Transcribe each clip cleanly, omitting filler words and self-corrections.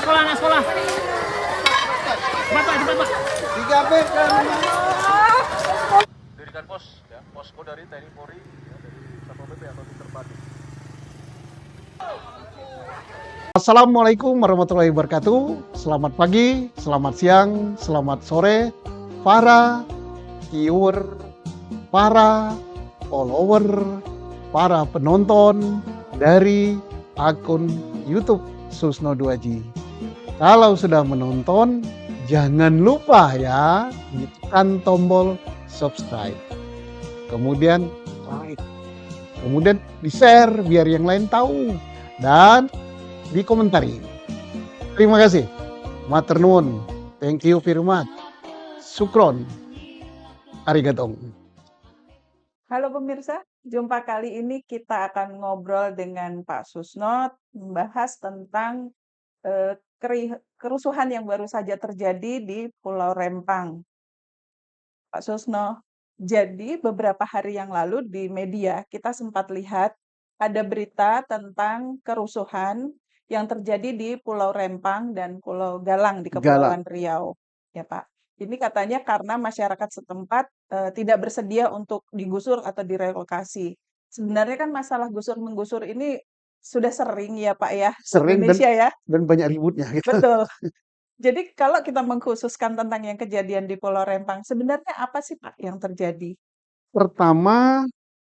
anak sekolah. Cepat Pak, cepat Pak. 3B ke Dirikan pos, ya, posko dari TNI Polri, ya, dari Satpol PP atau tim terpadu. Assalamualaikum warahmatullahi wabarakatuh. Selamat pagi, selamat siang, selamat sore para viewer, para follower, para penonton dari akun YouTube Susno 2G. Kalau sudah menonton, jangan lupa ya tekan tombol subscribe. Kemudian like. Kemudian di-share biar yang lain tahu. Dan dikomentari. Terima kasih. Matur nuwun. Thank you very much. Sukron. Arigatong. Halo pemirsa, jumpa kali ini kita akan ngobrol dengan Pak Susno membahas tentang kerusuhan yang baru saja terjadi di Pulau Rempang. Pak Susno, jadi beberapa hari yang lalu di media kita sempat lihat ada berita tentang kerusuhan yang terjadi di Pulau Rempang dan Pulau Galang di Kepulauan Riau, ya Pak. Ini katanya karena masyarakat setempat tidak bersedia untuk digusur atau direlokasi. Sebenarnya kan masalah gusur-menggusur ini sudah sering ya Pak ya, Sering Indonesia ya. dan banyak ributnya gitu. Betul. Jadi kalau kita mengkhususkan tentang yang kejadian di Pulau Rempang, sebenarnya apa sih Pak yang terjadi? Pertama,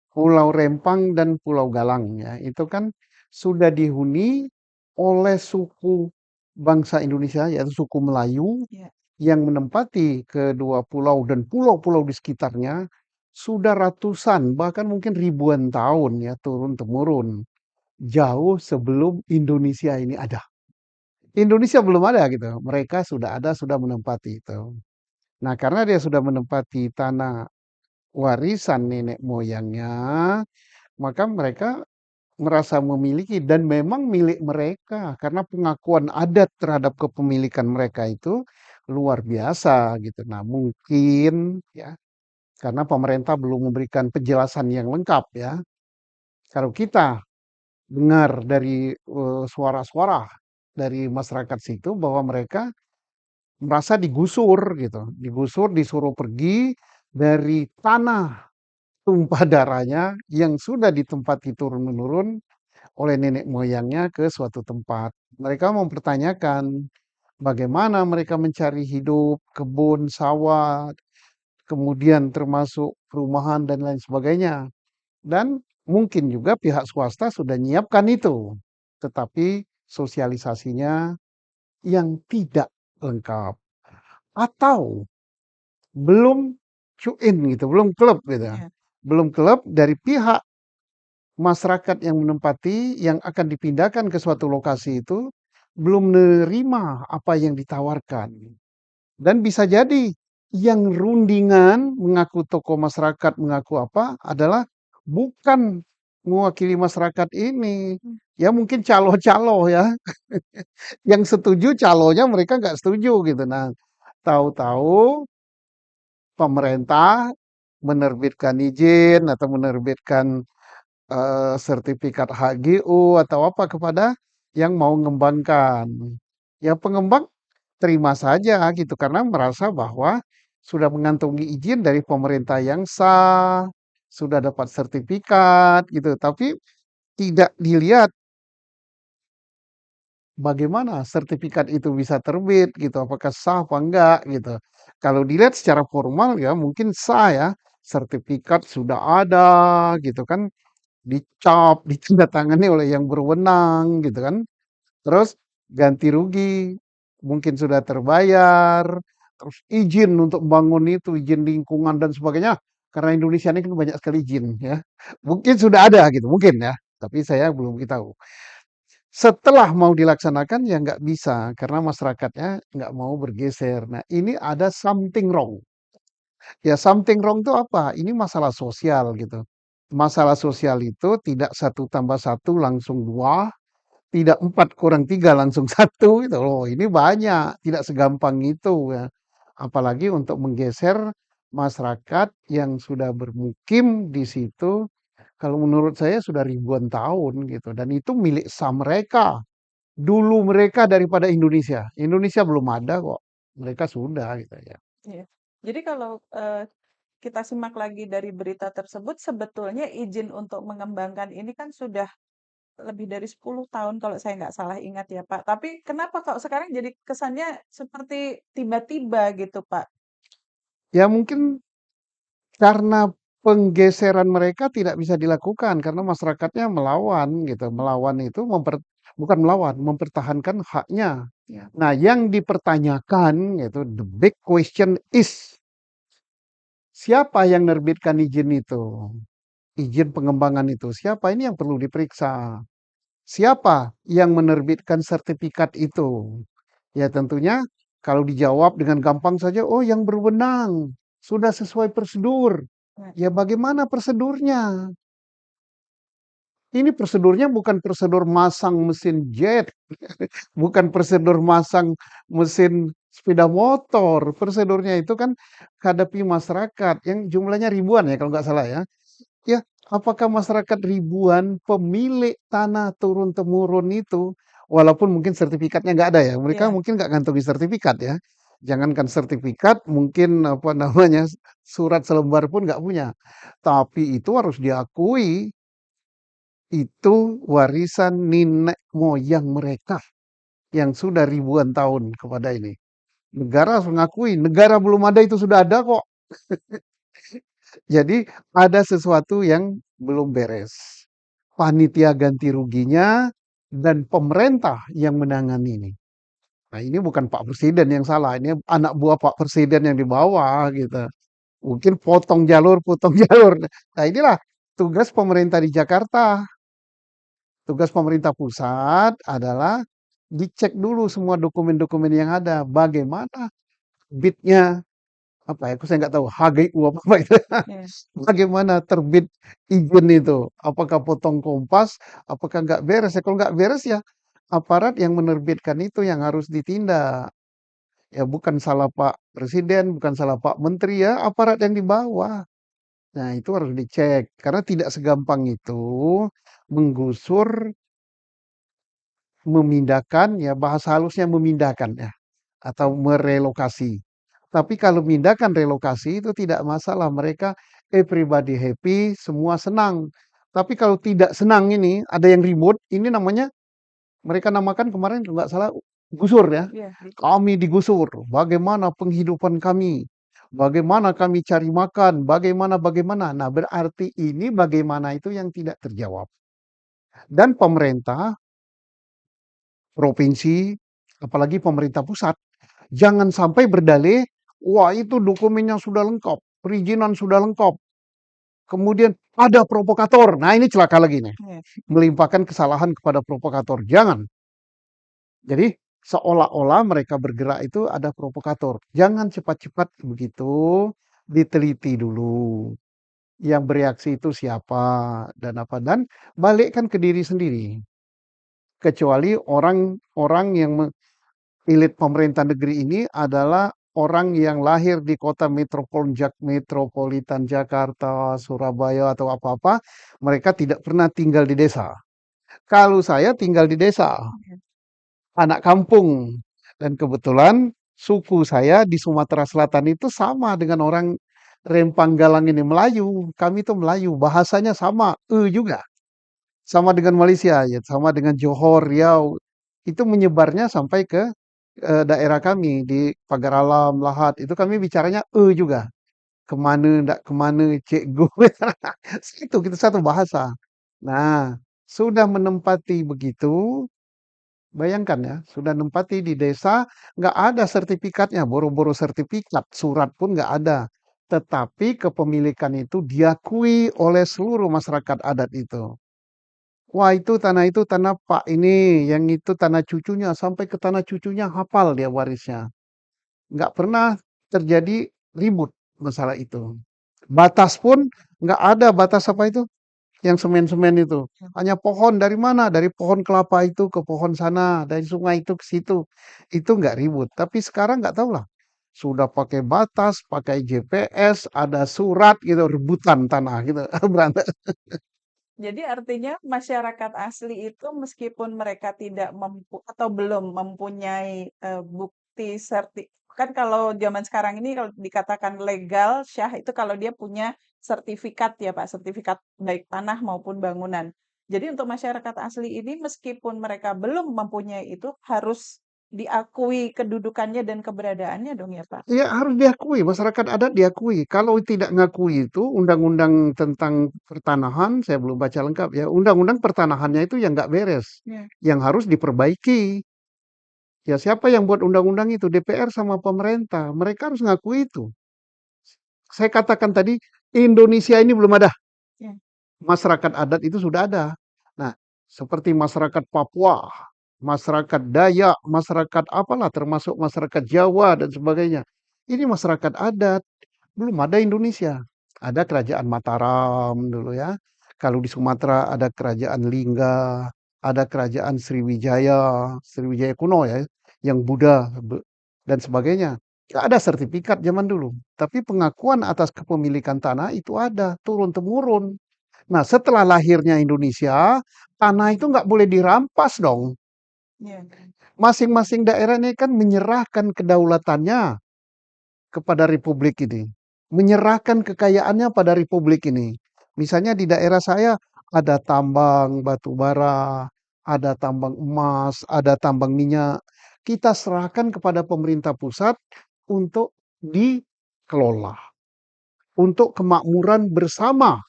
Pulau Rempang dan Pulau Galang ya, itu kan sudah dihuni oleh suku bangsa Indonesia yaitu suku Melayu Ya. yang menempati kedua pulau dan pulau-pulau di sekitarnya sudah ratusan bahkan mungkin ribuan tahun ya turun-temurun jauh sebelum Indonesia ini ada. Indonesia belum ada gitu. Mereka sudah ada, sudah menempati itu. Nah, karena dia sudah menempati tanah warisan nenek moyangnya, maka mereka merasa memiliki dan memang milik mereka karena pengakuan adat terhadap kepemilikan mereka itu luar biasa gitu. Nah, mungkin ya karena pemerintah belum memberikan penjelasan yang lengkap ya. Kalau kita dengar dari suara-suara dari masyarakat situ bahwa mereka merasa digusur gitu, digusur disuruh pergi dari tanah tumpah darahnya yang sudah ditempati turun-menurun oleh nenek moyangnya ke suatu tempat. Mereka mempertanyakan bagaimana mereka mencari hidup, kebun, sawah, kemudian termasuk perumahan dan lain sebagainya. Dan mungkin juga pihak swasta sudah menyiapkan itu, tetapi sosialisasinya yang tidak lengkap atau belum cuin gitu, belum klub gitu. Ya. Belum klub dari pihak masyarakat yang menempati yang akan dipindahkan ke suatu lokasi itu belum menerima apa yang ditawarkan. Dan bisa jadi yang rundingan mengaku tokoh masyarakat mengaku apa adalah bukan mewakili masyarakat ini. Ya mungkin calo-calo ya. Yang setuju calonya mereka nggak setuju gitu. Nah, tahu-tahu pemerintah menerbitkan izin atau menerbitkan sertifikat HGU atau apa kepada yang mau mengembangkan. Ya pengembang terima saja gitu karena merasa bahwa sudah mengantongi izin dari pemerintah yang sah, sudah dapat sertifikat gitu. Tapi tidak dilihat bagaimana sertifikat itu bisa terbit gitu, apakah sah apa enggak gitu. Kalau dilihat secara formal ya mungkin sah ya, sertifikat sudah ada gitu kan, dicap, ditandatangani oleh yang berwenang gitu kan. Terus ganti rugi mungkin sudah terbayar, terus izin untuk bangun itu, izin lingkungan dan sebagainya. Karena Indonesia ini kan banyak sekali izin ya. Mungkin sudah ada gitu, mungkin ya. Tapi saya belum tahu. Setelah mau dilaksanakan ya nggak bisa karena masyarakatnya nggak mau bergeser. Nah ini ada something wrong. Ya something wrong itu apa? Ini masalah sosial gitu. Masalah sosial itu tidak satu tambah satu langsung dua, tidak empat kurang tiga langsung satu gitu loh. Ini banyak, tidak segampang itu ya. Apalagi untuk menggeser masyarakat yang sudah bermukim di situ. Kalau menurut saya sudah ribuan tahun gitu dan itu milik sah mereka. dulu mereka daripada Indonesia. Indonesia belum ada kok. Mereka sudah gitu ya. Iya. Jadi kalau, kita simak lagi dari berita tersebut, sebetulnya izin untuk mengembangkan ini kan sudah lebih dari 10 tahun kalau saya nggak salah ingat ya, Pak. Tapi kenapa kok sekarang jadi kesannya seperti tiba-tiba gitu, Pak? Ya mungkin karena penggeseran mereka tidak bisa dilakukan karena masyarakatnya melawan gitu. Melawan itu bukan melawan, mempertahankan haknya. Ya. Nah, yang dipertanyakan yaitu the big question is siapa yang nerbitkan izin itu? Izin pengembangan itu. Siapa ini yang perlu diperiksa? Siapa yang menerbitkan sertifikat itu? Ya tentunya kalau dijawab dengan gampang saja, oh yang berwenang, sudah sesuai prosedur. Nah, Ya bagaimana prosedurnya? Ini prosedurnya bukan prosedur masang mesin jet, bukan prosedur masang mesin sepeda motor. Prosedurnya itu kan hadapi masyarakat yang jumlahnya ribuan ya kalau nggak salah ya. Ya, apakah masyarakat ribuan pemilik tanah turun-temurun itu, walaupun mungkin sertifikatnya nggak ada ya, mereka iya, mungkin nggak ngantongi sertifikat ya. Jangankan sertifikat, mungkin apa namanya surat selembar pun nggak punya. Tapi itu harus diakui itu warisan nenek moyang mereka yang sudah ribuan tahun kepada ini. Negara harus mengakui, negara belum ada itu sudah ada kok. Jadi ada sesuatu yang belum beres. Panitia ganti ruginya dan pemerintah yang menangani ini. Nah, ini bukan Pak Presiden yang salah, ini anak buah Pak Presiden yang di bawah gitu. Mungkin potong jalur, potong jalur. Nah, inilah tugas pemerintah di Jakarta. Tugas pemerintah pusat adalah dicek dulu semua dokumen-dokumen yang ada. Bagaimana bitnya apa ya? Aku saya nggak tahu HGU apa itu. iya, Bagaimana terbit izin itu? Apakah potong kompas? Apakah nggak beres? Ya, kalau nggak beres ya aparat yang menerbitkan itu yang harus ditindak. Ya bukan salah Pak Presiden, bukan salah Pak Menteri ya, aparat yang di bawah. Nah itu harus dicek karena tidak segampang itu menggusur, memindahkan ya bahasa halusnya memindahkan ya atau iya, merelokasi. Tapi kalau memindahkan relokasi itu tidak masalah mereka everybody happy, semua senang. Tapi kalau tidak senang ini ada yang ribut, ini namanya mereka namakan kemarin kalau nggak salah gusur ya. iya, gitu. Kami digusur, bagaimana penghidupan kami? Bagaimana kami cari makan? Bagaimana? Nah, berarti ini bagaimana itu yang tidak terjawab. Dan pemerintah provinsi, apalagi pemerintah pusat, jangan sampai berdalih, wah itu dokumennya sudah lengkap, perizinan sudah lengkap. Kemudian ada provokator. Nah ini celaka lagi nih. Iya, Melimpahkan kesalahan kepada provokator. Jangan. Jadi seolah-olah mereka bergerak itu ada provokator. Jangan cepat-cepat begitu, diteliti dulu. Yang bereaksi itu siapa dan apa. Dan balikkan ke diri sendiri. Kecuali orang-orang yang elit pemerintah negeri ini adalah orang yang lahir di kota metropolitan Jakarta, Surabaya atau apa-apa, mereka tidak pernah tinggal di desa. Kalau saya tinggal di desa, iya, anak kampung, dan kebetulan suku saya di Sumatera Selatan itu sama dengan orang Rempang Galang ini Melayu. Kami itu Melayu, bahasanya sama, juga. Sama dengan Malaysia, ya, sama dengan Johor, Riau. Itu menyebarnya sampai ke daerah kami di Pagar Alam, Lahat. Itu kami bicaranya juga. Kemana, ndak kemana, cikgu. Itu kita satu bahasa. Nah, sudah menempati begitu, bayangkan ya, sudah menempati di desa, nggak ada sertifikatnya, boro-boro sertifikat, surat pun nggak ada. Tetapi kepemilikan itu diakui oleh seluruh masyarakat adat itu. Wah itu tanah Pak ini, yang itu tanah cucunya, sampai ke tanah cucunya hafal dia warisnya. Nggak pernah terjadi ribut masalah itu. Batas pun nggak ada batas apa itu, yang semen-semen itu. iya. Hanya pohon dari mana? Dari pohon kelapa itu ke pohon sana, dari sungai itu ke situ. Itu nggak ribut. Tapi sekarang nggak tahu lah. Sudah pakai batas, pakai GPS, ada surat gitu, rebutan tanah gitu. Berantem. Jadi artinya masyarakat asli itu meskipun mereka tidak mampu atau belum mempunyai, bukti kan kalau zaman sekarang ini kalau dikatakan legal, syah itu kalau dia punya sertifikat ya Pak, sertifikat baik tanah maupun bangunan. Jadi untuk masyarakat asli ini meskipun mereka belum mempunyai itu, harus diakui kedudukannya dan keberadaannya dong ya Pak? Ya harus diakui, masyarakat adat diakui. Kalau tidak ngakui itu undang-undang tentang pertanahan, saya belum baca lengkap ya. Undang-undang pertanahannya itu yang nggak beres, Ya. yang harus diperbaiki. Ya siapa yang buat undang-undang itu? DPR sama pemerintah. Mereka harus ngakui itu. Saya katakan tadi, Indonesia ini belum ada. Ya. Masyarakat adat itu sudah ada. Nah, seperti masyarakat Papua, masyarakat Dayak, masyarakat apalah termasuk masyarakat Jawa dan sebagainya. Ini masyarakat adat, belum ada Indonesia. Ada kerajaan Mataram dulu ya. Kalau di Sumatera ada kerajaan Lingga, ada kerajaan Sriwijaya, Sriwijaya kuno ya, yang Buddha dan sebagainya. Nggak ada sertifikat zaman dulu. Tapi pengakuan atas kepemilikan tanah itu ada, turun-temurun. Nah, setelah lahirnya Indonesia, tanah itu nggak boleh dirampas dong. Ya. Masing-masing daerah ini kan menyerahkan kedaulatannya kepada republik ini. Menyerahkan kekayaannya pada republik ini. Misalnya di daerah saya ada tambang batu bara, ada tambang emas, ada tambang minyak. Kita serahkan kepada pemerintah pusat untuk dikelola, untuk kemakmuran bersama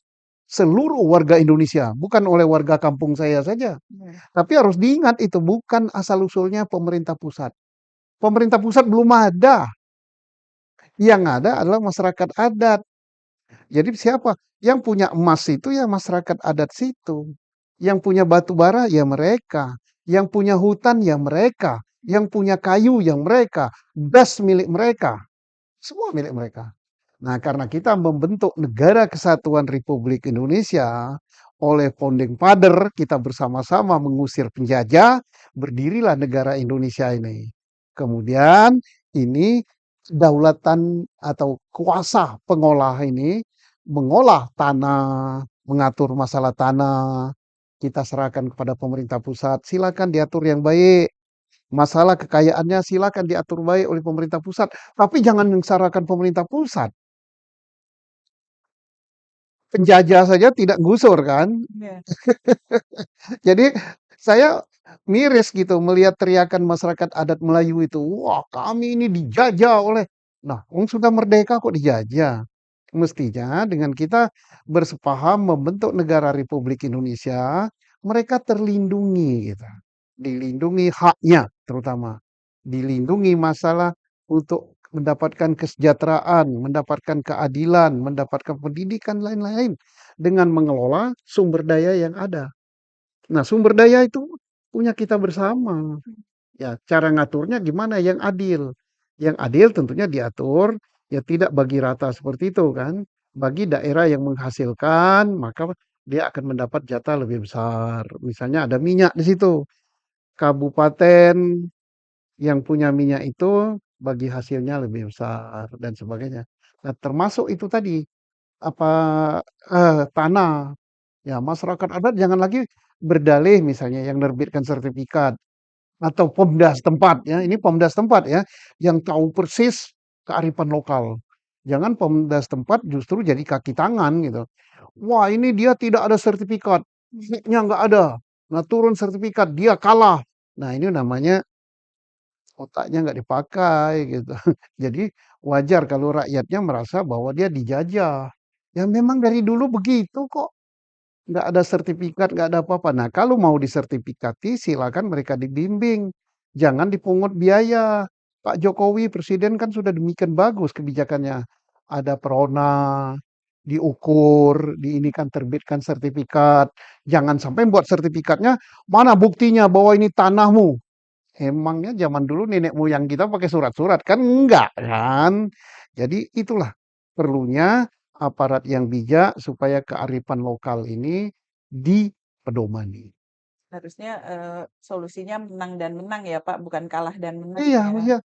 seluruh warga Indonesia, bukan oleh warga kampung saya saja. Ya. Tapi harus diingat itu bukan asal-usulnya pemerintah pusat. Pemerintah pusat belum ada. Yang ada adalah masyarakat adat. Jadi siapa? Yang punya emas itu ya masyarakat adat situ. Yang punya batu bara ya mereka. Yang punya hutan ya mereka. Yang punya kayu yang mereka. Das milik mereka. Semua milik mereka. Nah, karena kita membentuk Negara Kesatuan Republik Indonesia oleh Founding Father, kita bersama-sama mengusir penjajah, berdirilah negara Indonesia ini. Kemudian ini kedaulatan atau kuasa pengolah ini mengolah tanah, mengatur masalah tanah, kita serahkan kepada pemerintah pusat. Silakan diatur yang baik. Masalah kekayaannya silakan diatur baik oleh pemerintah pusat, tapi jangan mensyaratkan pemerintah pusat. Penjajah saja tidak gusur kan. Ya. Jadi saya miris gitu melihat teriakan masyarakat adat Melayu itu. Wah, kami ini dijajah oleh. Nah, orang sudah merdeka kok dijajah. Mestinya dengan kita bersepaham membentuk negara Republik Indonesia, mereka terlindungi gitu. Dilindungi haknya terutama. Dilindungi masalah untuk mendapatkan kesejahteraan, mendapatkan keadilan, mendapatkan pendidikan lain-lain dengan mengelola sumber daya yang ada. Nah, sumber daya itu punya kita bersama. Ya, cara ngaturnya gimana yang adil? Yang adil tentunya diatur ya tidak bagi rata seperti itu kan. Bagi daerah yang menghasilkan, maka dia akan mendapat jatah lebih besar. Misalnya ada minyak di situ. Kabupaten yang punya minyak itu bagi hasilnya lebih besar dan sebagainya. Nah, termasuk itu tadi apa tanah. Ya, masyarakat adat jangan lagi berdalih misalnya yang nerbitkan sertifikat atau Pemda setempat ya. Ini Pemda setempat ya yang tahu persis kearifan lokal. Jangan Pemda setempat justru jadi kaki tangan gitu. Wah, ini dia tidak ada sertifikat. Haknya nggak ada. Nah, turun sertifikat, dia kalah. Nah, ini namanya otaknya nggak dipakai gitu. Jadi wajar kalau rakyatnya merasa bahwa dia dijajah. Ya memang dari dulu begitu kok. Nggak ada sertifikat, nggak ada apa-apa. Nah, kalau mau disertifikati, silakan mereka dibimbing. Jangan dipungut biaya. Pak Jokowi, Presiden kan sudah demikian bagus kebijakannya. Ada perona, diukur, diinikan terbitkan sertifikat. Jangan sampai buat sertifikatnya, mana buktinya bahwa ini tanahmu. Emangnya zaman dulu nenek moyang kita pakai surat-surat kan enggak kan? Jadi itulah perlunya aparat yang bijak supaya kearifan lokal ini dipedomani. Harusnya, solusinya menang dan menang ya Pak, bukan kalah dan menang Iya, ya. iya.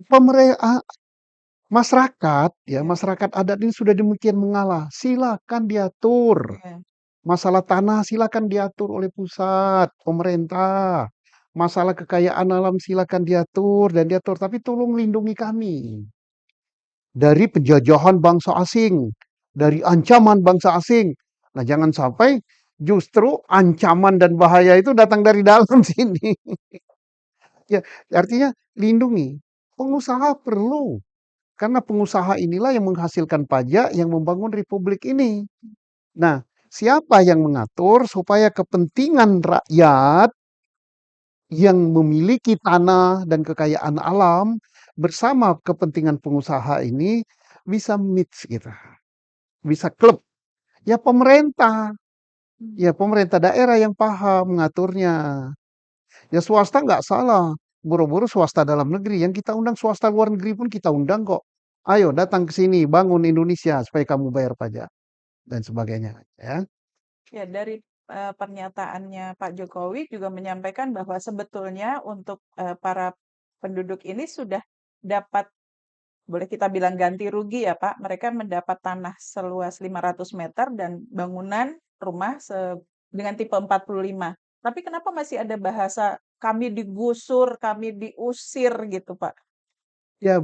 Pemerintah, masyarakat ya, Iya. masyarakat adat ini sudah demikian mengalah. Silakan diatur. Iya. Masalah tanah silakan diatur oleh pusat, pemerintah. Masalah kekayaan alam silakan diatur, tapi tolong lindungi kami dari penjajahan bangsa asing, dari ancaman bangsa asing. Nah, jangan sampai justru ancaman dan bahaya itu datang dari dalam sini. Ya, artinya lindungi. Pengusaha perlu, karena pengusaha inilah yang menghasilkan pajak yang membangun republik ini. Nah, siapa yang mengatur supaya kepentingan rakyat yang memiliki tanah dan kekayaan alam bersama kepentingan pengusaha ini bisa mix gitu, bisa klub. Ya pemerintah, ya pemerintah daerah yang paham mengaturnya. Ya swasta nggak salah, buru-buru swasta dalam negeri. Yang kita undang swasta luar negeri pun kita undang kok. Ayo datang ke sini, bangun Indonesia supaya kamu bayar pajak dan sebagainya. Ya, Ya, dari pernyataannya Pak Jokowi juga menyampaikan bahwa sebetulnya untuk para penduduk ini sudah dapat, boleh kita bilang ganti rugi ya Pak. Mereka mendapat tanah seluas 500 meter dan bangunan rumah dengan tipe 45. Tapi kenapa masih ada bahasa kami digusur, kami diusir gitu Pak? ya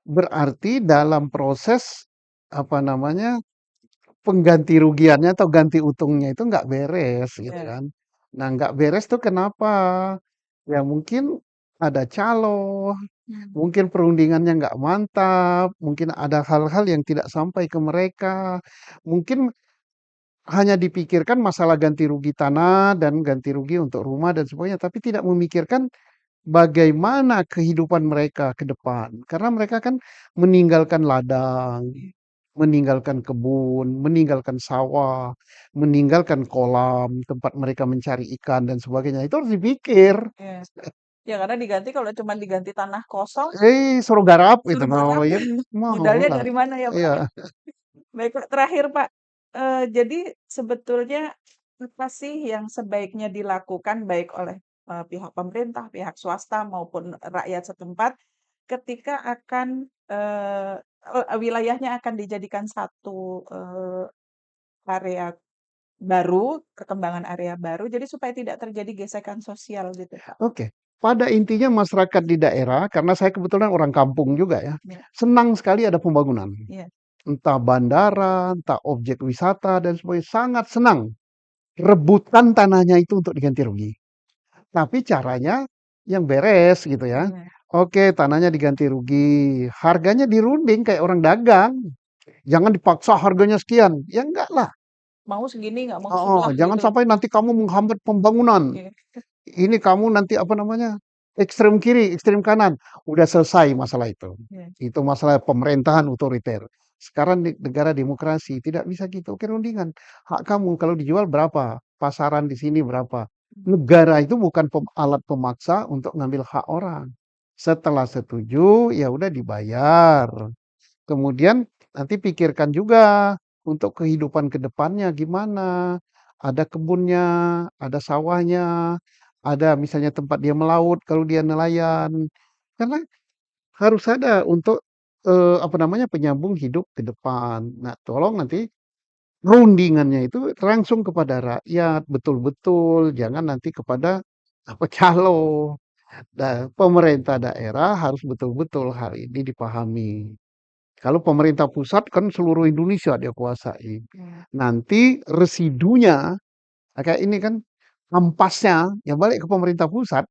berarti dalam proses apa namanya pengganti rugiannya atau ganti untungnya itu nggak beres gitu Ya. kan. Nah nggak beres tuh kenapa? Ya mungkin ada calo, mungkin perundingannya nggak mantap, mungkin ada hal-hal yang tidak sampai ke mereka, mungkin hanya dipikirkan masalah ganti rugi tanah dan ganti rugi untuk rumah dan sebagainya, tapi tidak memikirkan bagaimana kehidupan mereka ke depan. Karena mereka kan meninggalkan ladang, meninggalkan kebun, meninggalkan sawah, meninggalkan kolam tempat mereka mencari ikan dan sebagainya. Itu harus dipikir. Ya. Ya karena diganti kalau cuma diganti tanah kosong, Suruh garap gitu. suruh Nah, garap. ya mau Modalnya lah. dari mana ya Pak? Iya. Baik Pak, terakhir Pak, jadi sebetulnya apa sih yang sebaiknya dilakukan baik oleh pihak pemerintah, pihak swasta maupun rakyat setempat ketika akan wilayahnya akan dijadikan satu area baru, perkembangan area baru, jadi supaya tidak terjadi gesekan sosial gitu Pak. Oke. Pada intinya masyarakat di daerah, karena saya kebetulan orang kampung juga ya, Ya, senang sekali ada pembangunan. ya, Entah bandara, entah objek wisata dan sebagainya, sangat senang. Rebutan tanahnya itu untuk diganti rugi. Tapi caranya yang beres gitu ya. ya. Oke, tanahnya diganti rugi. Harganya dirunding kayak orang dagang. Jangan dipaksa harganya sekian. Ya enggak lah. Mau segini nggak mau Oh, sebelah jangan gitu. sampai nanti kamu menghambat pembangunan. Ya, Ini kamu nanti apa namanya? Ekstrem kiri, ekstrem kanan. Udah selesai masalah itu. ya. Itu masalah pemerintahan otoriter. Sekarang di negara demokrasi tidak bisa gitu. Oke, rundingan. Hak kamu kalau dijual berapa? Pasaran di sini berapa? Negara itu bukan alat pemaksa untuk ngambil hak orang. Setelah setuju, ya udah dibayar. Kemudian nanti pikirkan juga untuk kehidupan ke depannya gimana. Ada kebunnya, ada sawahnya, ada misalnya tempat dia melaut kalau dia nelayan. Karena harus ada untuk apa namanya penyambung hidup ke depan. Nah, tolong nanti rundingannya itu langsung kepada rakyat betul-betul, jangan nanti kepada apa calo. Dan pemerintah daerah harus betul-betul hal ini dipahami. Kalau pemerintah pusat kan seluruh Indonesia dia kuasai. Ya. Nanti residunya kayak ini kan ampasnya ya balik ke pemerintah pusat.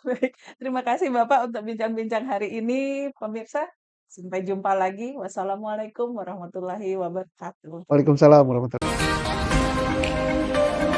Baik, terima kasih Bapak untuk bincang-bincang hari ini, pemirsa. Sampai jumpa lagi. Wassalamualaikum warahmatullahi wabarakatuh. Waalaikumsalam warahmatullahi wabarakatuh.